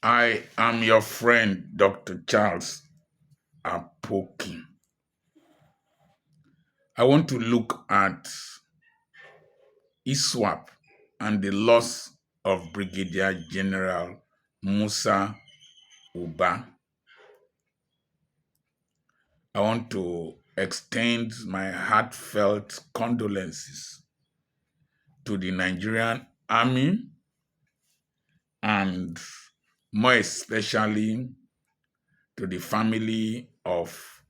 I am your friend, Dr. Charles Apoki. I want to look at ISWAP and the loss of Brigadier General Musa Uba. I want to extend my heartfelt condolences to the Nigerian Army and more especially to the family of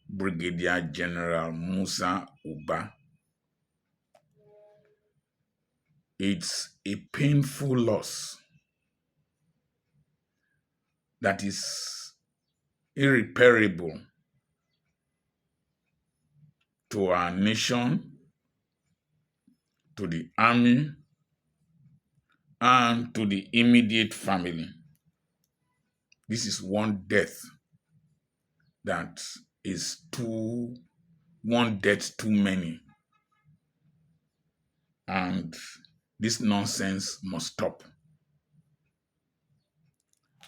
Brigadier General Musa Uba. It's a painful loss that is irreparable to our nation, to the army, and to the immediate family. This is one death that is one death too many. And this nonsense must stop.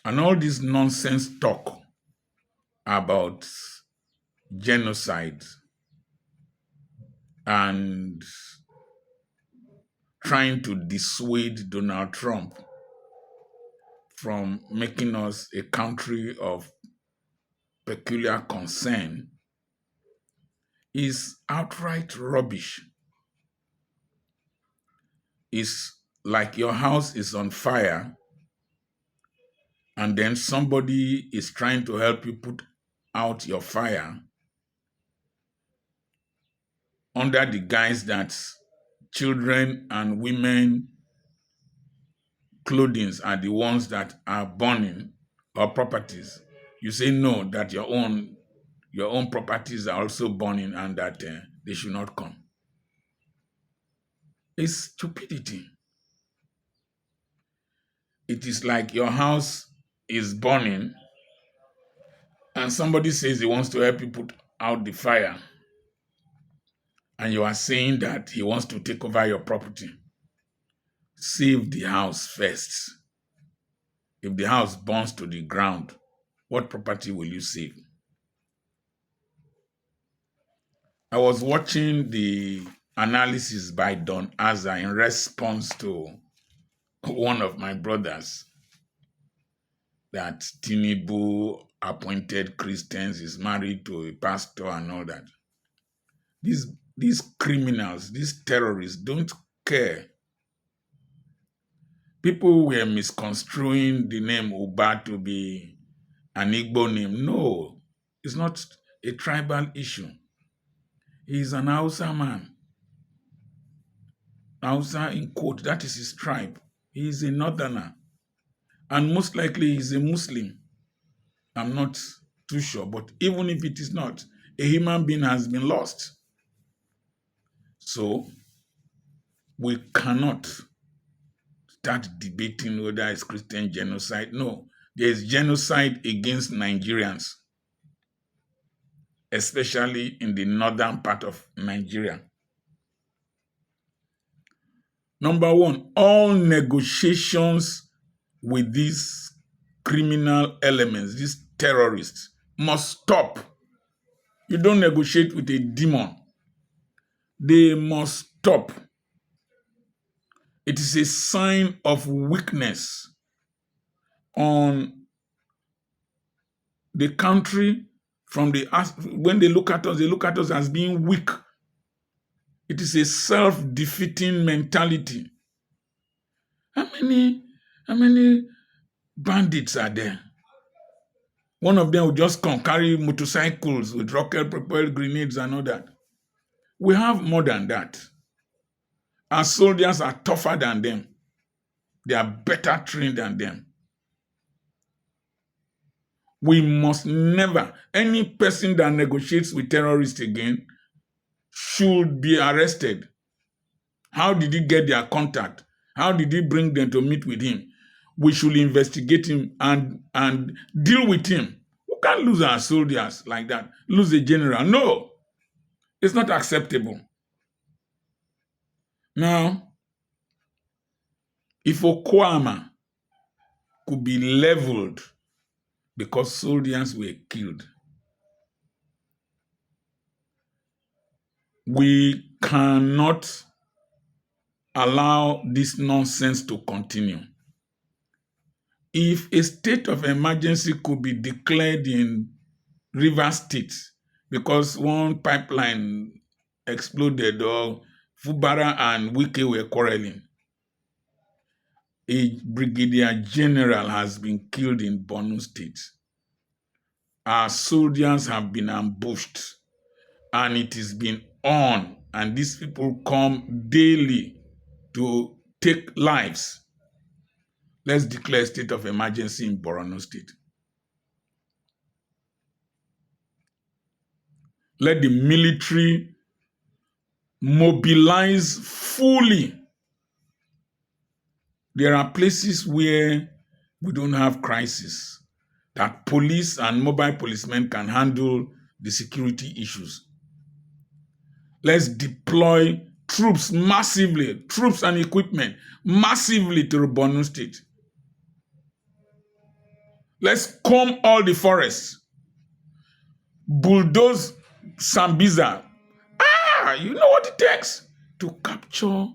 And all this nonsense talk about genocide and trying to dissuade Donald Trump from making us a country of peculiar concern is outright rubbish. It's like your house is on fire and then somebody is trying to help you put out your fire under the guise that children and women clothing are the ones that are burning, or properties. You say no, that your own properties are also burning and that they should not come. It's stupidity. It is like your house is burning and somebody says he wants to help you put out the fire, and you are saying that he wants to take over your property. Save the house first. If the house burns to the ground, what property will you save? I was watching the analysis by Don Azza in response to one of my brothers that Tinubu appointed Christians, is married to a pastor and all that. These criminals, these terrorists don't care. People were misconstruing the name Uba to be an Igbo name. No, it's not a tribal issue. He's an Hausa man. Hausa in quote, that is his tribe. He is a northerner. And most likely he's a Muslim. I'm not too sure, but even if it is not, a human being has been lost. So we cannot start debating whether it's Christian genocide. No, there is genocide against Nigerians, especially in the northern part of Nigeria. Number one, all negotiations with these criminal elements, these terrorists, must stop. You don't negotiate with a demon. They must stop. It is a sign of weakness on the country. When they look at us as being weak. It is a self-defeating mentality. How many bandits are there? One of them will just come, carry motorcycles with rocket-propelled grenades and all that. We have more than that. Our soldiers are tougher than them. They are better trained than them. We must never, any person that negotiates with terrorists again should be arrested. How did he get their contact? How did he bring them to meet with him? We should investigate him and deal with him. We can't lose our soldiers like that, lose a general. No, it's not acceptable. Now, if Okwama could be leveled because soldiers were killed. We cannot allow this nonsense to continue. If a state of emergency could be declared in Rivers State because one pipeline exploded or Fubara and Wike were quarreling, a Brigadier General has been killed in Borno State. Our soldiers have been ambushed and it has been on, and these people come daily to take lives. Let's declare a state of emergency in Borno State. Let the military mobilize fully. There are places where we don't have crisis, that police and mobile policemen can handle the security issues. Let's deploy troops massively, troops and equipment massively to Borno State. Let's comb all the forests, bulldoze Sambiza. You know what it takes to capture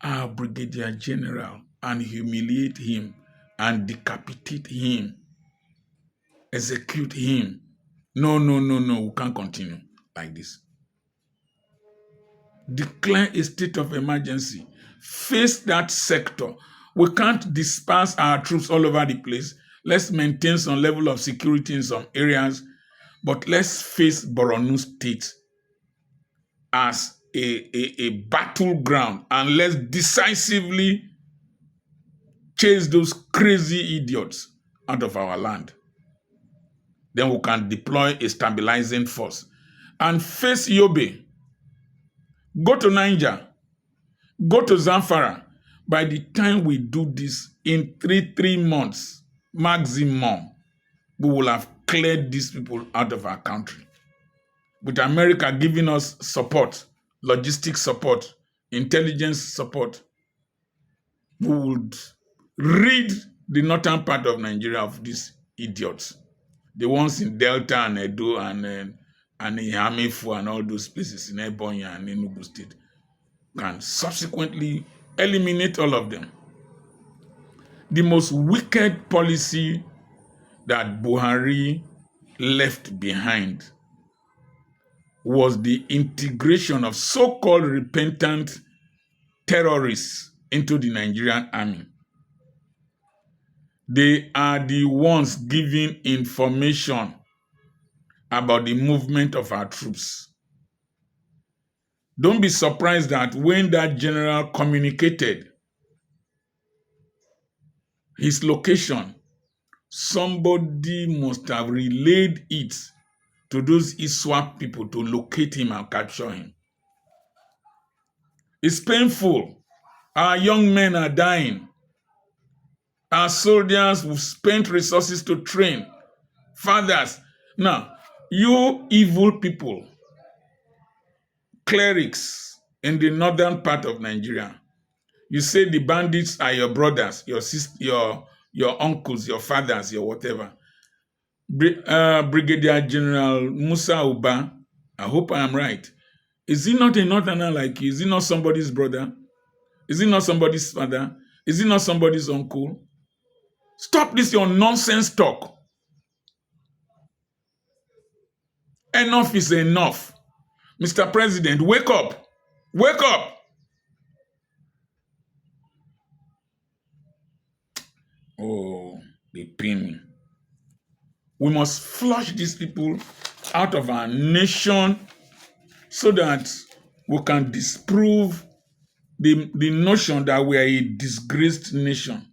our Brigadier General and humiliate him and decapitate him, execute him. No, we can't continue like this. Declare a state of emergency. Face that sector. We can't disperse our troops all over the place. Let's maintain some level of security in some areas, but let's face Borno State as a battleground, and let's decisively chase those crazy idiots out of our land. Then we can deploy a stabilizing force and face Yobe. Go to Niger. Go to Zamfara. By the time we do this, in three months maximum, we will have cleared these people out of our country. With America giving us support, logistic support, intelligence support, we would rid the northern part of Nigeria of these idiots. The ones in Delta and Edo and Ihamefu and all those places in Ebonyi and Enugu State can subsequently eliminate all of them. The most wicked policy that Buhari left behind was the integration of so-called repentant terrorists into the Nigerian army. They are the ones giving information about the movement of our troops. Don't be surprised that when that general communicated his location, somebody must have relayed it to those ISWAP people to locate him and capture him. It's painful. Our young men are dying. Our soldiers who spent resources to train. Fathers. Now, you evil people, clerics in the northern part of Nigeria, you say the bandits are your brothers, your sisters, your uncles, your fathers, your whatever. Brigadier General Musa Uba, I hope I am right. Is he not a northerner like you? Is he not somebody's brother? Is he not somebody's father? Is he not somebody's uncle? Stop this your nonsense talk. Enough is enough. Mr. President, wake up. Wake up. Oh, they pain me. We must flush these people out of our nation so that we can disprove the notion that we are a disgraced nation.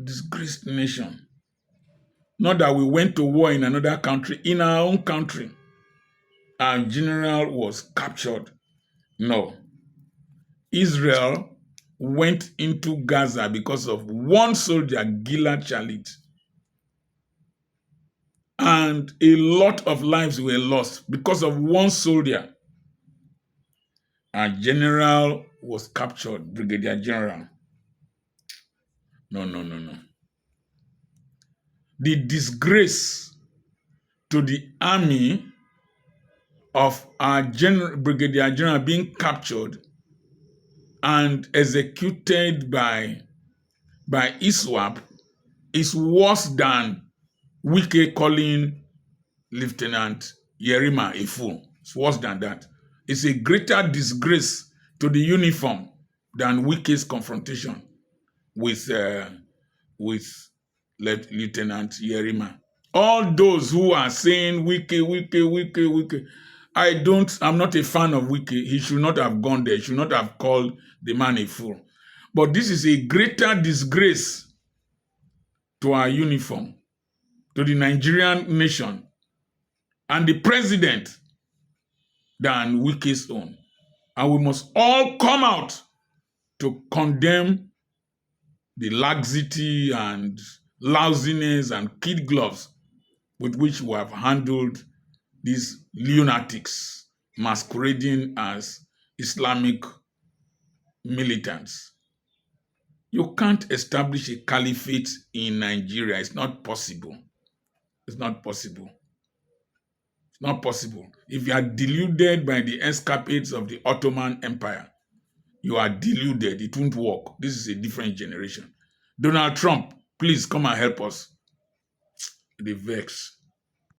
Disgraced nation. Not that we went to war in another country. In our own country, our general was captured. No. Israel went into Gaza because of one soldier, Gilad Shalit. And a lot of lives were lost because of one soldier. Our general was captured, Brigadier General. No, no, no, no. The disgrace to the army of our Brigadier General being captured and executed by ISWAP is worse than Wike calling Lieutenant Yerima a fool. It's worse than that. It's a greater disgrace to the uniform than Wike's confrontation with Lieutenant Yerima. All those who are saying Wike, I'm not a fan of Wike. He should not have gone there. He should not have called the man a fool. But this is a greater disgrace to our uniform, to the Nigerian nation, and the president than Wike's own. And we must all come out to condemn the laxity and lousiness and kid gloves with which we have handled these lunatics masquerading as Islamic militants. You can't establish a caliphate in Nigeria. It's not possible. It's not possible. It's not possible. If you are deluded by the escapades of the Ottoman Empire, you are deluded. It won't work. This is a different generation. Donald Trump, please come and help us. The vex.